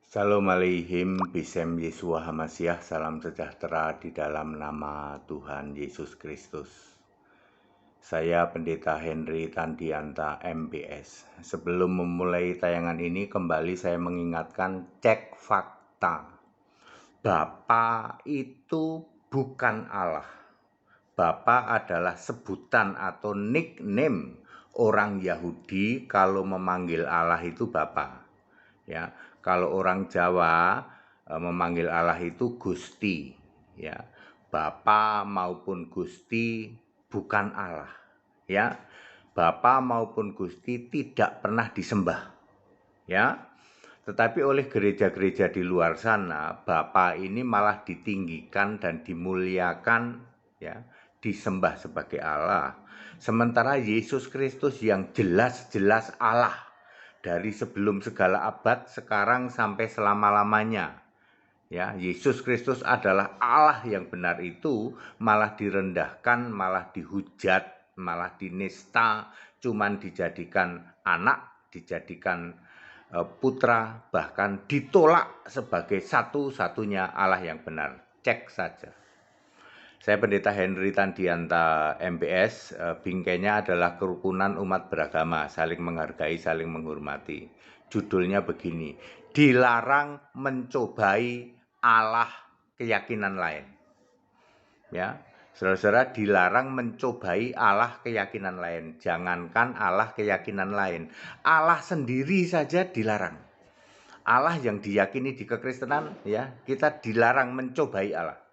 Shalom aleihim, Bisem Yesua Hamasiah, salam sejahtera di dalam nama Tuhan Yesus Kristus. Saya Pendeta Henry Tandianta MBS. Sebelum memulai tayangan ini, kembali saya mengingatkan cek fakta. Bapa itu bukan Allah. Bapa adalah sebutan atau nickname orang Yahudi kalau memanggil Allah itu Bapa. Ya, kalau orang Jawa memanggil Allah itu Gusti, ya. Bapa maupun Gusti bukan Allah, ya. Bapa maupun Gusti tidak pernah disembah, ya. Tetapi oleh gereja-gereja di luar sana, Bapa ini malah ditinggikan dan dimuliakan, ya, disembah sebagai Allah. Sementara Yesus Kristus yang jelas-jelas Allah dari sebelum segala abad, sekarang sampai selama-lamanya. Ya, Yesus Kristus adalah Allah yang benar itu malah direndahkan, malah dihujat, malah dinista, cuman dijadikan anak, dijadikan putra, bahkan ditolak sebagai satu-satunya Allah yang benar. Cek saja. Saya Pendeta Henry Tandianta MBS, bingkainya adalah kerukunan umat beragama, saling menghargai, saling menghormati. Judulnya begini, dilarang mencobai Allah keyakinan lain. Ya, saudara-saudara, dilarang mencobai Allah keyakinan lain. Jangankan Allah keyakinan lain, Allah sendiri saja dilarang. Allah yang diyakini di kekristenan, ya, kita dilarang mencobai Allah.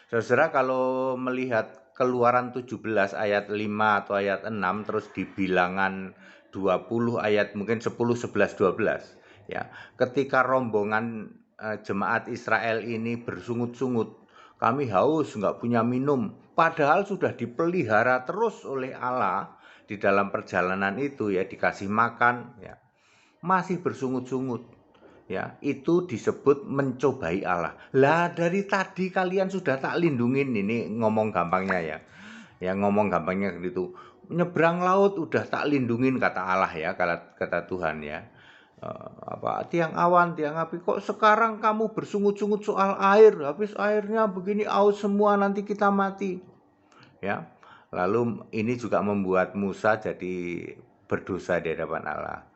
Saudara, kalau melihat Keluaran 17 ayat 5 atau ayat 6, terus di Bilangan 20 ayat mungkin 10, 11, 12, ya. Ketika rombongan jemaat Israel ini bersungut-sungut, kami haus, nggak punya minum, padahal sudah dipelihara terus oleh Allah di dalam perjalanan itu, ya, dikasih makan, ya, masih bersungut-sungut. Ya, itu disebut mencobai Allah. Lah, dari tadi kalian sudah tak lindungin, ini ngomong gampangnya, ya. Ya, ngomong gampangnya gitu. Nyebrang laut udah tak lindungin, kata Allah, ya, kata Tuhan, ya. Tiang awan, tiang api, kok sekarang kamu bersungut-sungut soal air? Habis airnya begini aus semua, nanti kita mati. Ya. Lalu ini juga membuat Musa jadi berdosa di hadapan Allah.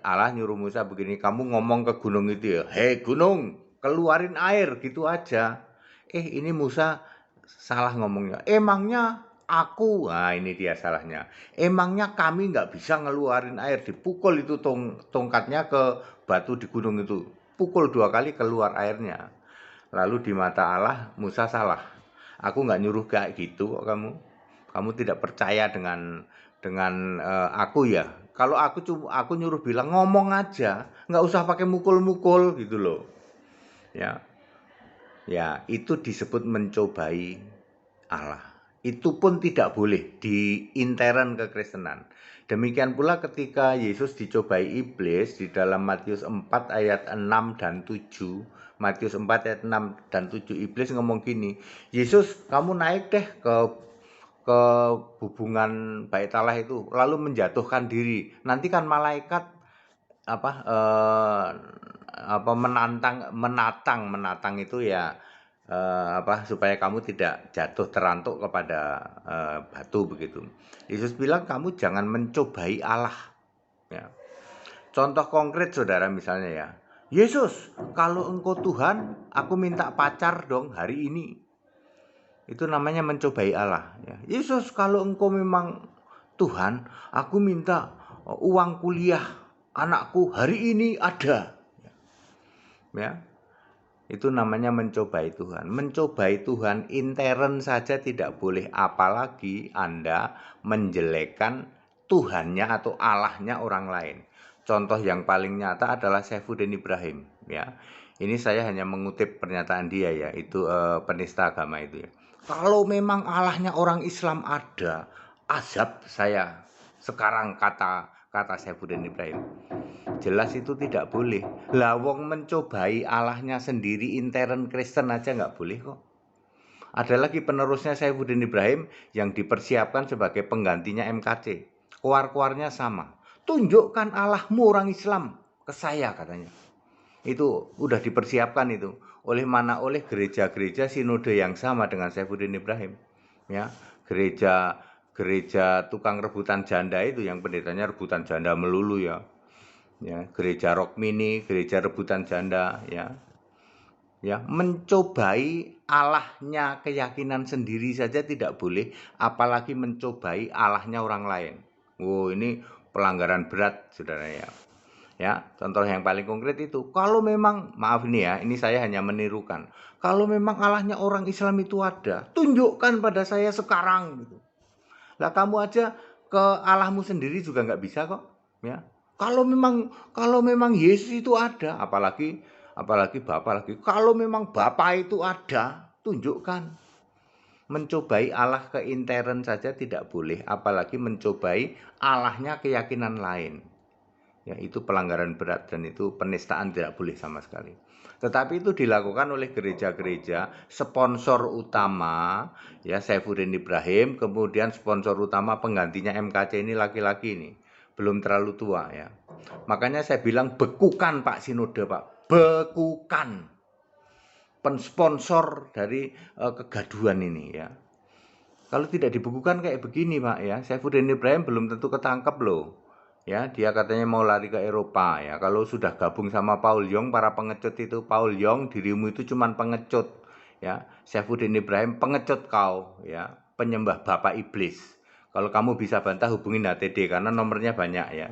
Allah nyuruh Musa begini, kamu ngomong ke gunung itu, ya, hei gunung, keluarin air, gitu aja. Ini Musa salah ngomongnya. Emangnya aku, nah ini dia salahnya. Emangnya kami nggak bisa ngeluarin air? Dipukul itu tongkatnya ke batu di gunung itu. Pukul 2 kali keluar airnya. Lalu di mata Allah, Musa salah. Aku nggak nyuruh kayak gitu kok kamu. Kamu tidak percaya dengan aku, ya. Kalau aku nyuruh bilang ngomong aja, nggak usah pakai mukul-mukul gitu loh. Ya. Ya, itu disebut mencobai Allah. Itu pun tidak boleh di intern kekristenan. Demikian pula ketika Yesus dicobai iblis di dalam Matius 4 ayat 6 dan 7. Matius 4 ayat 6 dan 7, iblis ngomong gini, Yesus, kamu naik deh ke hubungan bait Allah itu, lalu menjatuhkan diri. Nanti kan malaikat menatang itu, ya, supaya kamu tidak jatuh terantuk kepada batu begitu. Yesus bilang kamu jangan mencobai Allah, ya. Contoh konkret, saudara, misalnya, ya, Yesus, kalau engkau Tuhan, aku minta pacar dong hari ini. Itu namanya mencobai Allah, ya. Yesus, kalau engkau memang Tuhan, aku minta uang kuliah anakku hari ini ada. Ya, itu namanya mencobai Tuhan. Mencobai Tuhan intern saja tidak boleh, apalagi Anda menjelekkan Tuhannya atau Allahnya orang lain. Contoh yang paling nyata adalah Saifuddin Ibrahim, ya. Ini saya hanya mengutip pernyataan dia, ya, itu penista agama itu, ya. Kalau memang Allahnya orang Islam ada, azab saya sekarang, kata Saifuddin Ibrahim. Jelas itu tidak boleh. Lah, wong mencobai Allahnya sendiri intern Kristen aja nggak boleh kok. Ada lagi penerusnya Saifuddin Ibrahim yang dipersiapkan sebagai penggantinya MKC. Keluar-keluarnya sama. Tunjukkan Allahmu orang Islam ke saya, katanya. Itu udah dipersiapkan itu. Oleh mana? Oleh gereja-gereja sinode yang sama dengan Saifuddin Ibrahim. Ya, gereja tukang rebutan janda itu yang pendetanya rebutan janda melulu ya. Ya, gereja Rokmini, gereja rebutan janda ya. Ya, mencobai Allahnya keyakinan sendiri saja tidak boleh, apalagi mencobai Allahnya orang lain. Oh, ini pelanggaran berat, saudara ya. Ya, contoh yang paling konkret itu, kalau memang, maaf ini ya, ini saya hanya menirukan. Kalau memang Allahnya orang Islam itu ada, tunjukkan pada saya sekarang gitu. Lah kamu aja ke Allahmu sendiri juga nggak bisa kok, ya. Kalau memang Yesus itu ada, apalagi Bapa lagi. Kalau memang Bapa itu ada, tunjukkan. Mencobai Allah keintern saja tidak boleh, apalagi mencobai Allahnya keyakinan lain. Ya, itu pelanggaran berat dan itu penistaan, tidak boleh sama sekali. Tetapi itu dilakukan oleh gereja-gereja, sponsor utama ya Saifuddin Ibrahim, kemudian sponsor utama penggantinya MKC ini laki-laki ini, belum terlalu tua ya. Makanya saya bilang bekukan Pak Sinode, Pak. Bekukan pensponsor dari kegaduhan ini ya. Kalau tidak dibekukan kayak begini Pak ya, Saifuddin Ibrahim belum tentu ketangkep loh. Ya, dia katanya mau lari ke Eropa ya. Kalau sudah gabung sama Paul Yong, para pengecut itu, Paul Yong, dirimu itu cuman pengecut. Ya, Saifuddin Ibrahim pengecut kau ya, penyembah bapak iblis. Kalau kamu bisa bantah hubungin HTD karena nomornya banyak ya.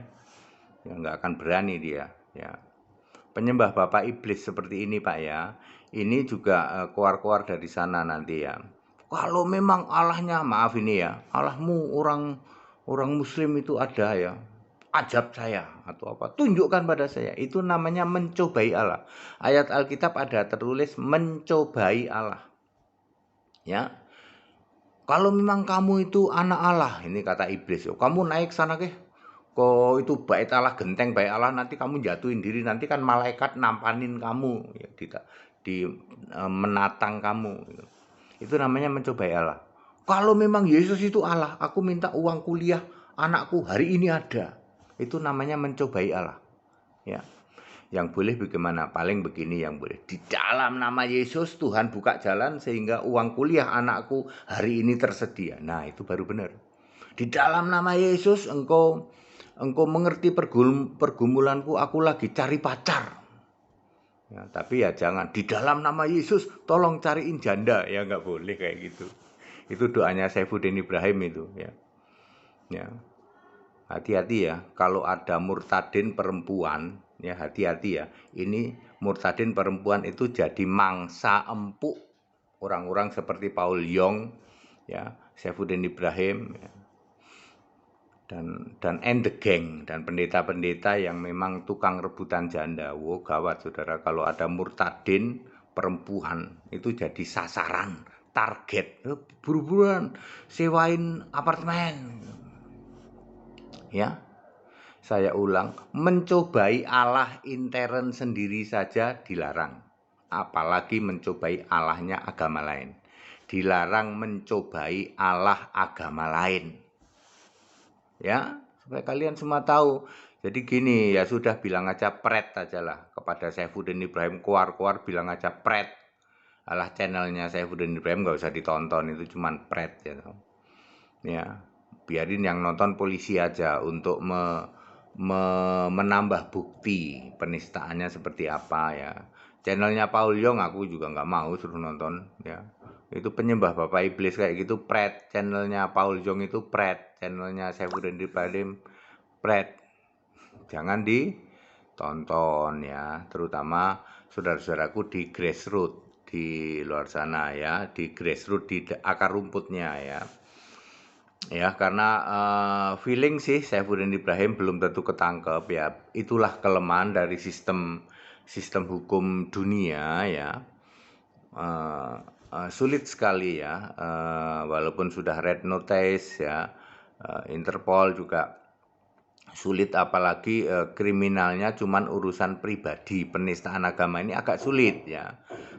Ya nggak akan berani dia ya. Penyembah bapak iblis seperti ini Pak ya. Ini juga keluar-keluar dari sana nanti ya. Kalau memang Allahnya, maaf ini ya, Allahmu orang Muslim itu ada ya, ajab saya atau apa, tunjukkan pada saya. Itu namanya mencobai Allah. Ayat Alkitab ada tertulis mencobai Allah. Ya, kalau memang kamu itu anak Allah, ini kata iblis, kamu naik sana ke, kok itu bait Allah, genteng bait Allah, nanti kamu jatuhin diri, nanti kan malaikat nampanin kamu, ya, menatang kamu. Itu namanya mencobai Allah. Kalau memang Yesus itu Allah, aku minta uang kuliah anakku hari ini ada. Itu namanya mencobai Allah. Ya. Yang boleh bagaimana? Paling begini yang boleh. Di dalam nama Yesus Tuhan buka jalan sehingga uang kuliah anakku hari ini tersedia. Nah, itu baru benar. Di dalam nama Yesus engkau mengerti pergumulanku, aku lagi cari pacar. Ya, tapi ya jangan di dalam nama Yesus tolong cariin janda, ya nggak boleh kayak gitu. Itu doanya Saifuddin Ibrahim itu ya. Ya. Hati-hati ya kalau ada murtadin perempuan ya, hati-hati ya. Ini murtadin perempuan itu jadi mangsa empuk orang-orang seperti Paul Yong ya, Saifuddin Ibrahim ya. Dan and the gang dan pendeta-pendeta yang memang tukang rebutan janda. Wow, gawat saudara, kalau ada murtadin perempuan itu jadi sasaran, target, buru-buruan sewain apartemen. Ya, saya ulang, mencobai Allah intern sendiri saja dilarang, apalagi mencobai Allahnya agama lain. Dilarang mencobai Allah agama lain. Ya, supaya kalian semua tahu. Jadi gini, ya sudah bilang aja pret aja lah kepada Saifuddin Ibrahim, keluar bilang aja pret. Alah, channelnya Saifuddin Ibrahim nggak usah ditonton, itu cuman pret ya. Ya, biarin yang nonton polisi aja untuk menambah bukti penistaannya seperti apa ya. Channelnya Paul Yong aku juga nggak mau suruh nonton ya. Itu penyembah bapak iblis kayak gitu pret. Channelnya Paul Yong itu pret, channelnya Saifuddin Ibrahim pret. Jangan ditonton ya, terutama saudara-saudaraku di grassroots di luar sana ya, di grassroots, di akar rumputnya ya. Ya, karena feeling sih Saifuddin Ibrahim belum tentu ketangkep ya. Itulah kelemahan dari sistem hukum dunia ya. Sulit sekali ya, walaupun sudah red notice ya, Interpol juga sulit, apalagi kriminalnya cuman urusan pribadi. Penistaan agama ini agak sulit ya.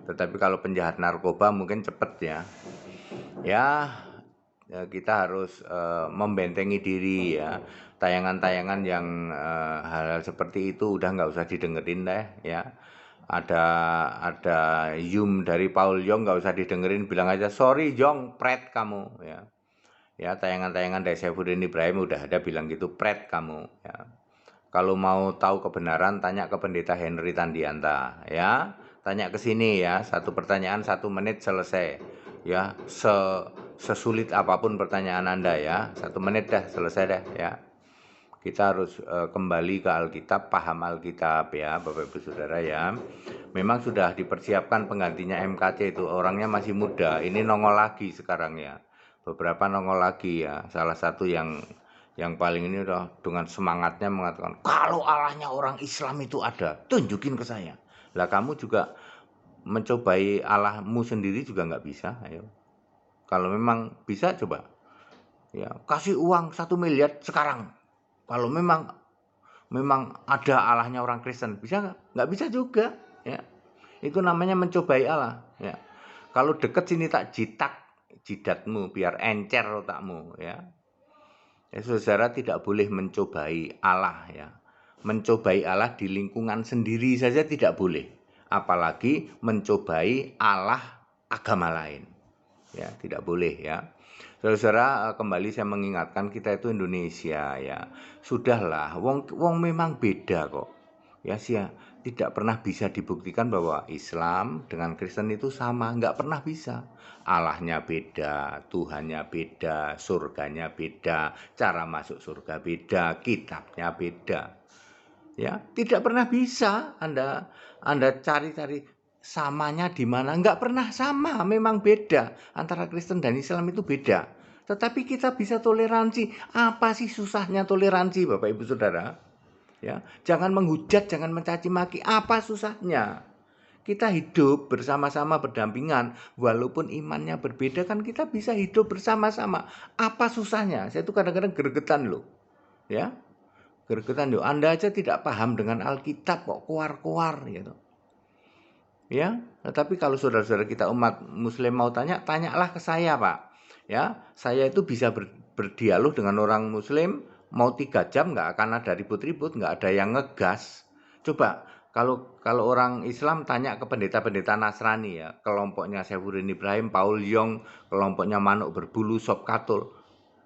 Tetapi kalau penjahat narkoba mungkin cepet ya. Ya, kita harus membentengi diri ya. Tayangan-tayangan yang hal-hal seperti itu udah nggak usah didengerin deh ya. ada Yum dari Paul Yong nggak usah didengerin, bilang aja sorry Yong, pret kamu ya. Ya, tayangan-tayangan dari Saifuddin Ibrahim udah ada bilang gitu, pret kamu ya. Kalau mau tahu kebenaran tanya ke Pendeta Henry Tandianta ya. Tanya ke sini ya, satu pertanyaan 1 menit selesai. Ya, sesulit apapun pertanyaan Anda ya, 1 menit dah selesai dah ya. Kita harus kembali ke Alkitab, paham Alkitab ya, Bapak Ibu Saudara ya. Memang sudah dipersiapkan penggantinya MKC itu, orangnya masih muda. Ini nongol lagi sekarang ya. Beberapa nongol lagi ya. Salah satu yang paling ini udah dengan semangatnya mengatakan, kalau Allahnya orang Islam itu ada, tunjukin ke saya. Lah kamu juga mencobai Allahmu sendiri juga nggak bisa. Ayo. Kalau memang bisa coba, ya kasih uang 1 miliar sekarang. Kalau memang ada Allahnya orang Kristen, bisa nggak? Nggak bisa juga. Ya, itu namanya mencobai Allah. Ya, kalau deket sini tak jidatmu biar encer otakmu. Ya, saudara tidak boleh mencobai Allah. Ya, mencobai Allah di lingkungan sendiri saja tidak boleh. Apalagi mencobai Allah agama lain. Ya, tidak boleh ya. Saudara, kembali saya mengingatkan kita itu Indonesia ya. Sudahlah, wong memang beda kok. Ya sih ya, tidak pernah bisa dibuktikan bahwa Islam dengan Kristen itu sama, nggak pernah bisa. Allahnya beda, Tuhannya beda, surganya beda, cara masuk surga beda, kitabnya beda. Ya, tidak pernah bisa Anda cari-cari samanya di mana, nggak pernah sama, memang beda. Antara Kristen dan Islam itu beda. Tetapi kita bisa toleransi. Apa sih susahnya toleransi, Bapak Ibu Saudara? Ya, jangan menghujat, jangan mencaci maki. Apa susahnya? Kita hidup bersama-sama berdampingan, walaupun imannya berbeda kan kita bisa hidup bersama-sama. Apa susahnya? Saya tuh kadang-kadang gregetan loh. Ya, gregetan loh. Anda aja tidak paham dengan Alkitab kok keluar-keluar gitu. Ya, tetapi kalau saudara-saudara kita umat muslim mau tanya, tanyalah ke saya, Pak. Ya, saya itu bisa berdialog dengan orang muslim mau 3 jam nggak akan ada ribut-ribut, nggak ada yang ngegas. Coba kalau orang Islam tanya ke pendeta-pendeta Nasrani ya, kelompoknya Saifuddin Ibrahim, Paul Yong, kelompoknya Manuk Berbulu, Sob Katul,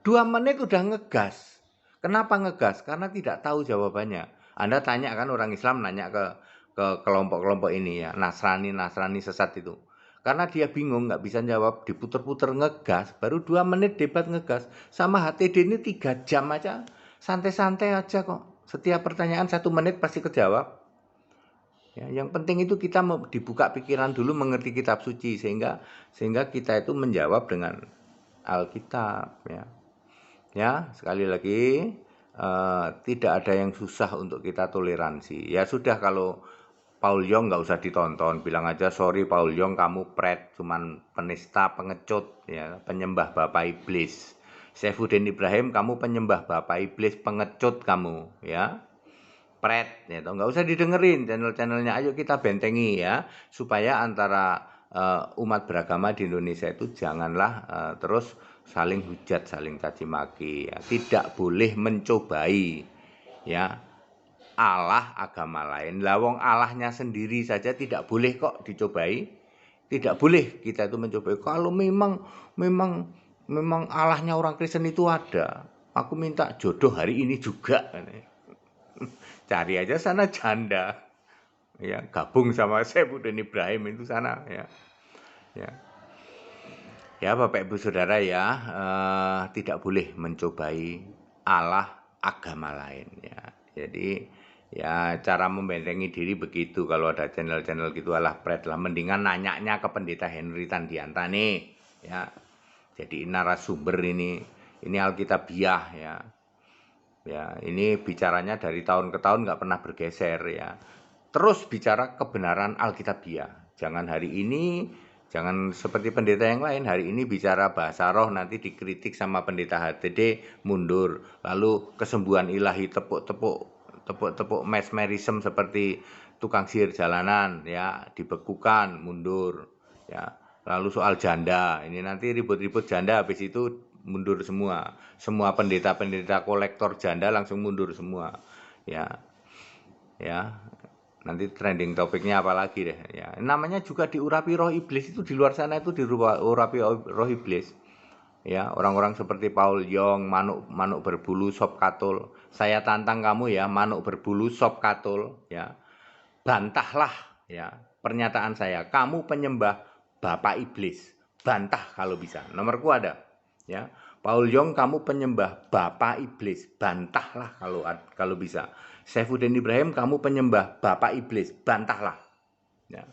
2 menit udah ngegas. Kenapa ngegas? Karena tidak tahu jawabannya. Anda tanya kan, orang Islam nanya ke kelompok-kelompok ini ya, Nasrani sesat itu. Karena dia bingung, nggak bisa jawab, diputer-puter ngegas, baru 2 menit debat ngegas. Sama HTD ini 3 jam aja, santai-santai aja kok. Setiap pertanyaan 1 menit pasti kejawab. Ya, yang penting itu kita dibuka pikiran dulu, mengerti kitab suci, sehingga kita itu menjawab dengan Alkitab. Ya, sekali lagi, tidak ada yang susah untuk kita toleransi. Ya sudah, kalau Paul Yong nggak usah ditonton, bilang aja sorry Paul Yong, kamu pret, cuman penista, pengecut, ya, penyembah bapak iblis. Saifuddin Ibrahim, kamu penyembah bapak iblis, pengecut kamu, ya, pret, ya, nggak usah didengerin channel-channelnya. Ayo kita bentengi ya, supaya antara umat beragama di Indonesia itu janganlah terus saling hujat, saling caci maki. Ya. Tidak boleh mencobai, ya, Allah agama lain. Lawong Allahnya sendiri saja tidak boleh kok dicobai. Tidak boleh kita itu mencobai. Kalau memang Allahnya orang Kristen itu ada, aku minta jodoh hari ini juga. Cari aja sana janda. Ya, gabung sama Saifuddin Ibrahim itu sana ya. Ya. Ya, Bapak Ibu Saudara ya, tidak boleh mencobai Allah agama lain ya. Jadi ya, cara membentengi diri begitu. Kalau ada channel-channel gitu, alah pret lah, mendingan nanyanya ke Pendeta Henry Tandianta nih ya. Jadi narasumber ini Alkitabiah ya. Ya, ini bicaranya dari tahun ke tahun nggak pernah bergeser ya. Terus bicara kebenaran Alkitabiah. Jangan hari ini, jangan seperti pendeta yang lain, hari ini bicara bahasa roh, nanti dikritik sama pendeta HTD, mundur. Lalu kesembuhan ilahi, tepuk mesmerism seperti tukang sihir jalanan ya, dibekukan, mundur ya. Lalu soal janda, ini nanti ribut-ribut janda, habis itu mundur semua. Semua pendeta-pendeta kolektor janda langsung mundur semua. Ya. Ya. Nanti trending topiknya apa lagi deh ya. Namanya juga diurapi roh iblis, itu di luar sana itu diurapi roh iblis. Ya, orang-orang seperti Paul Yong, manuk berbulu sop katul. Saya tantang kamu ya, manuk berbulu sop katul ya. Bantahlah ya pernyataan saya. Kamu penyembah bapak iblis. Bantah kalau bisa. Nomorku ada ya. Paul Yong, kamu penyembah bapak iblis. Bantahlah kalau bisa. Saifuddin Ibrahim, kamu penyembah bapak iblis. Bantahlah. Ya.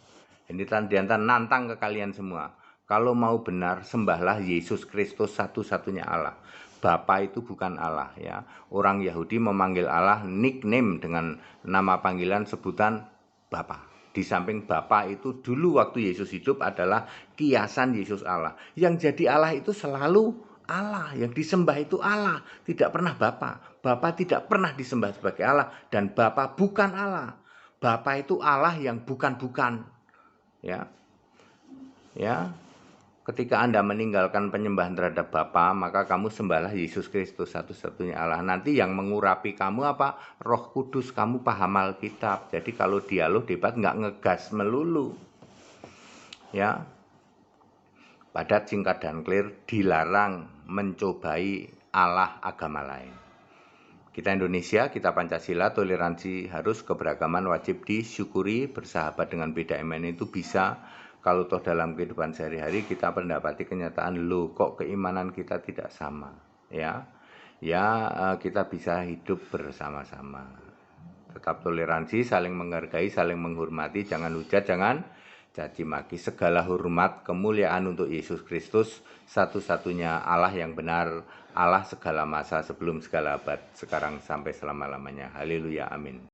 Ini Tandianta nantang ke kalian semua. Kalau mau benar, sembahlah Yesus Kristus satu-satunya Allah. Bapa itu bukan Allah ya. Orang Yahudi memanggil Allah nickname dengan nama panggilan sebutan Bapa. Di samping Bapa itu dulu waktu Yesus hidup adalah kiasan Yesus Allah. Yang jadi Allah itu selalu Allah, yang disembah itu Allah, tidak pernah Bapa. Bapa tidak pernah disembah sebagai Allah dan Bapa bukan Allah. Bapa itu Allah yang bukan-bukan. Ya. Ya. Ketika Anda meninggalkan penyembahan terhadap Bapa, maka kamu sembahlah Yesus Kristus satu-satunya Allah. Nanti yang mengurapi kamu apa? Roh Kudus, kamu paham Alkitab. Jadi kalau dialog debat nggak ngegas melulu. Ya. Padat, singkat, dan clear, dilarang mencobai Allah agama lain. Kita Indonesia, kita Pancasila, toleransi harus, keberagaman wajib disyukuri, bersahabat dengan beda iman itu bisa. Kalau toh dalam kehidupan sehari-hari kita mendapati kenyataan, loh kok keimanan kita tidak sama. Ya, kita bisa hidup bersama-sama. Tetap toleransi, saling menghargai, saling menghormati, jangan hujat, jangan caci maki. Segala hormat, kemuliaan untuk Yesus Kristus, satu-satunya Allah yang benar, Allah segala masa, sebelum segala abad, sekarang sampai selama-lamanya. Haleluya, amin.